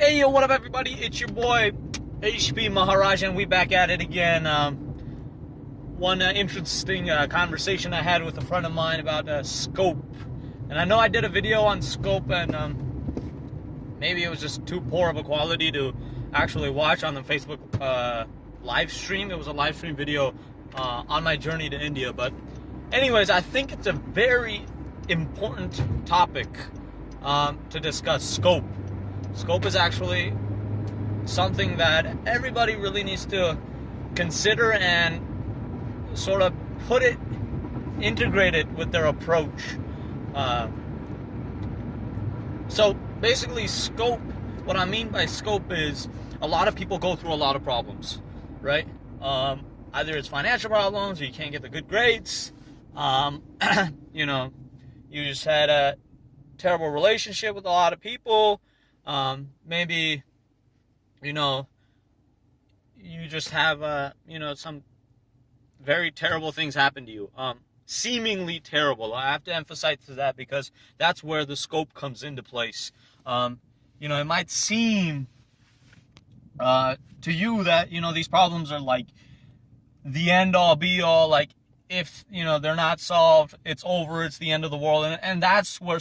Hey, yo, what up, everybody? It's your boy, HP Maharaj, and we back at it again. One interesting conversation I had with a friend of mine about scope. And I know I did a video on scope, and maybe it was just too poor of a quality to actually watch on the Facebook live stream. It was a live stream video on my journey to India. But anyways, I think it's a very important topic to discuss, scope. Scope is actually something that everybody really needs to consider and sort of integrate it with their approach. So basically, scope, what I mean by scope is a lot of people go through a lot of problems, right? Either it's financial problems, or you can't get the good grades, you know, you just had a terrible relationship with a lot of people. Maybe, you know, you just have, some very terrible things happen to you. Seemingly terrible. I have to emphasize that because that's where the scope comes into place. It might seem to you that, these problems are like the end all be all, like if, they're not solved, it's over, it's the end of the world. And that's where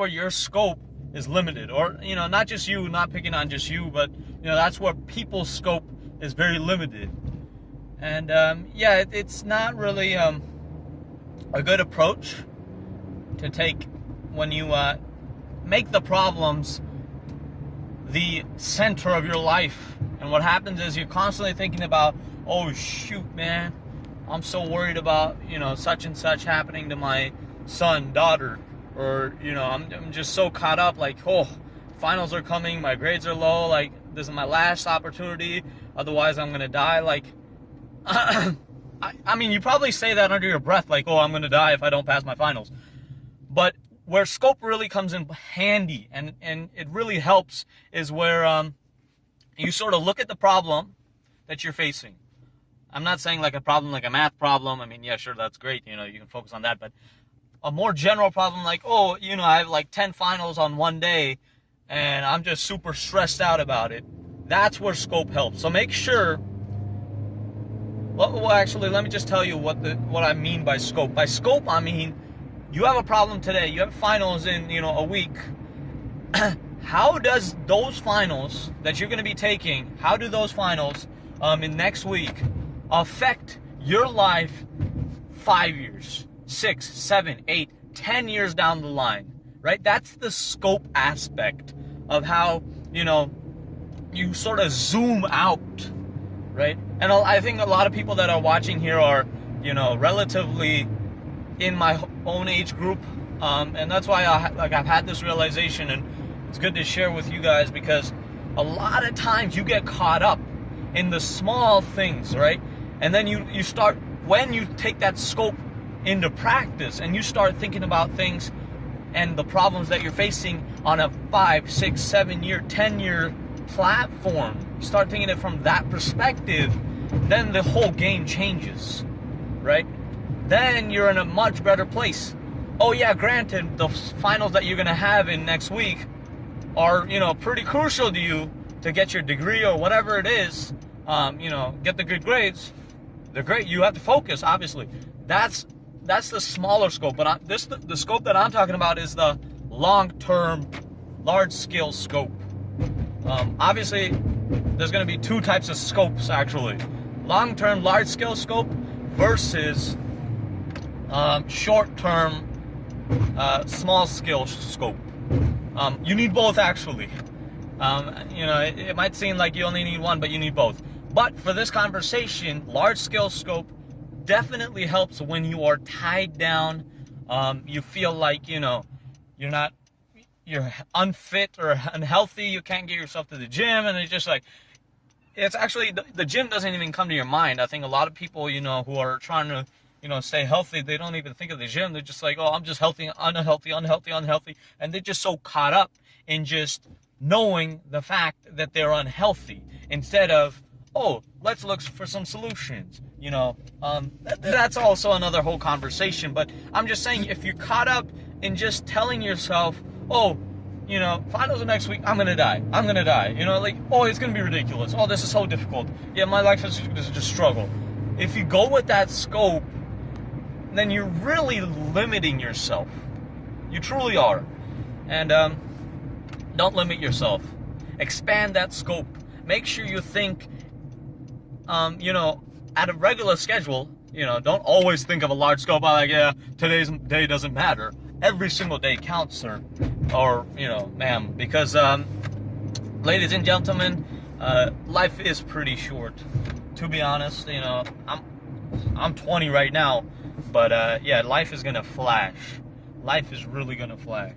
your scope is limited, or not just you, not picking on just you, but that's where people's scope is very limited. And it's not really a good approach to take when you make the problems the center of your life. And what happens is you're constantly thinking about, oh shoot, man, I'm so worried about such and such happening to my son, daughter. Or, I'm just so caught up, like, oh, finals are coming, my grades are low, like, this is my last opportunity, otherwise I'm going to die, like, I mean, you probably say that under your breath, like, oh, I'm going to die if I don't pass my finals. But where scope really comes in handy, and it really helps, is where you sort of look at the problem that you're facing. I'm not saying like a problem like a math problem. I mean, yeah, sure, that's great, you can focus on that, but a more general problem like, oh, I have like 10 finals on one day and I'm just super stressed out about it. That's where scope helps. So make sure, well, actually, let me just tell you what I mean by scope. By scope, I mean, you have a problem today, you have finals in, a week. How does those finals that you're going to be taking, how do those finals in next week affect your life 5 years? 6, 7, 8, 10 years down the line, right? That's the scope aspect of how, you sort of zoom out, right? And I think a lot of people that are watching here are, relatively in my own age group. And that's why I've had this realization, and it's good to share with you guys, because a lot of times you get caught up in the small things, right? And then you start, when you take that scope into practice and you start thinking about things and the problems that you're facing on a 5, 6, 7 year, 10-year platform, you start thinking it from that perspective, then the whole game changes, right? Then you're in a much better place. Oh yeah, granted, the finals that you're gonna have in next week are, pretty crucial to you to get your degree or whatever it is, get the good grades. They're great. You have to focus, obviously. That's the smaller scope, but the scope that I'm talking about is the long-term, large-scale scope. Obviously, there's going to be two types of scopes, actually. Long-term, large-scale scope versus short-term, small-scale scope. You need both, actually. It might seem like you only need one, but you need both. But for this conversation, large-scale scope definitely helps when you are tied down. You feel like you're unfit or unhealthy, you can't get yourself to the gym, and it's actually the gym doesn't even come to your mind. I think a lot of people who are trying to stay healthy, they don't even think of the gym. They're just like, oh, I'm just unhealthy, and they're just so caught up in just knowing the fact that they're unhealthy instead of, oh, let's look for some solutions. That's also another whole conversation. But I'm just saying, if you're caught up in just telling yourself, oh, you know, finals are next week, I'm gonna die. I'm gonna die. You know, like, oh, it's gonna be ridiculous. Oh, this is so difficult. Yeah, my life is just struggle. If you go with that scope, then you're really limiting yourself. You truly are. And don't limit yourself. Expand that scope. Make sure you think, you know, at a regular schedule. You know, don't always think of a large scope. Like, yeah, today's day doesn't matter. Every single day counts, sir. Or, you know, ma'am. Because, ladies and gentlemen, life is pretty short. To be honest, you know, I'm 20 right now. But, yeah, life is going to flash. Life is really going to flash.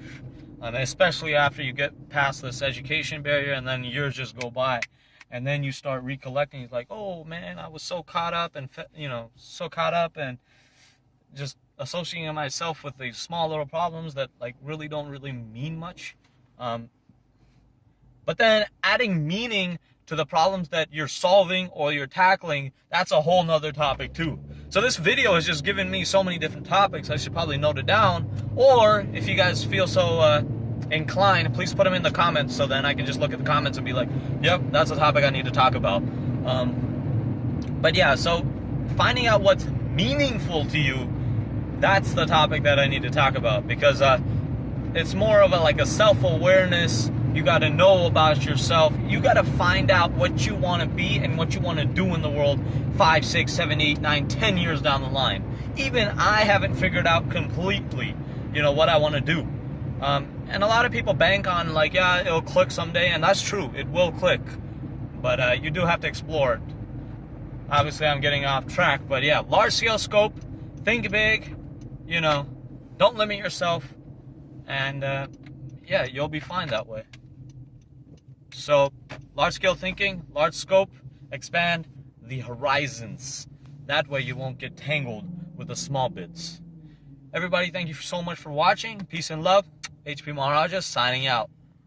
Especially after you get past this education barrier and then years just go by. And then you start recollecting. It's like, oh, man, I was so caught up and, you know, and just associating myself with these small little problems that, like, really don't really mean much. But then adding meaning to the problems that you're solving or you're tackling, that's a whole nother topic too. So this video has just given me so many different topics. I should probably note it down. Or if you guys feel so inclined, please put them in the comments so then I can just look at the comments and be like, yep, that's a topic I need to talk about. But yeah, so finding out what's meaningful to you, that's the topic that I need to talk about, because it's more of a self-awareness. You got to know about yourself. You got to find out what you want to be and what you want to do in the world 5, 6, 7, 8, 9, 10 years down the line. Even I haven't figured out completely, you know, what I want to do. And a lot of people bank on, like, yeah, it'll click someday, and that's true. It will click. But you do have to explore it. Obviously, I'm getting off track, but yeah, large-scale scope, think big, you know, don't limit yourself, and yeah, you'll be fine that way. So, large-scale thinking, large scope, expand the horizons. That way you won't get tangled with the small bits. Everybody, thank you so much for watching. Peace and love. HP Maharaja signing out.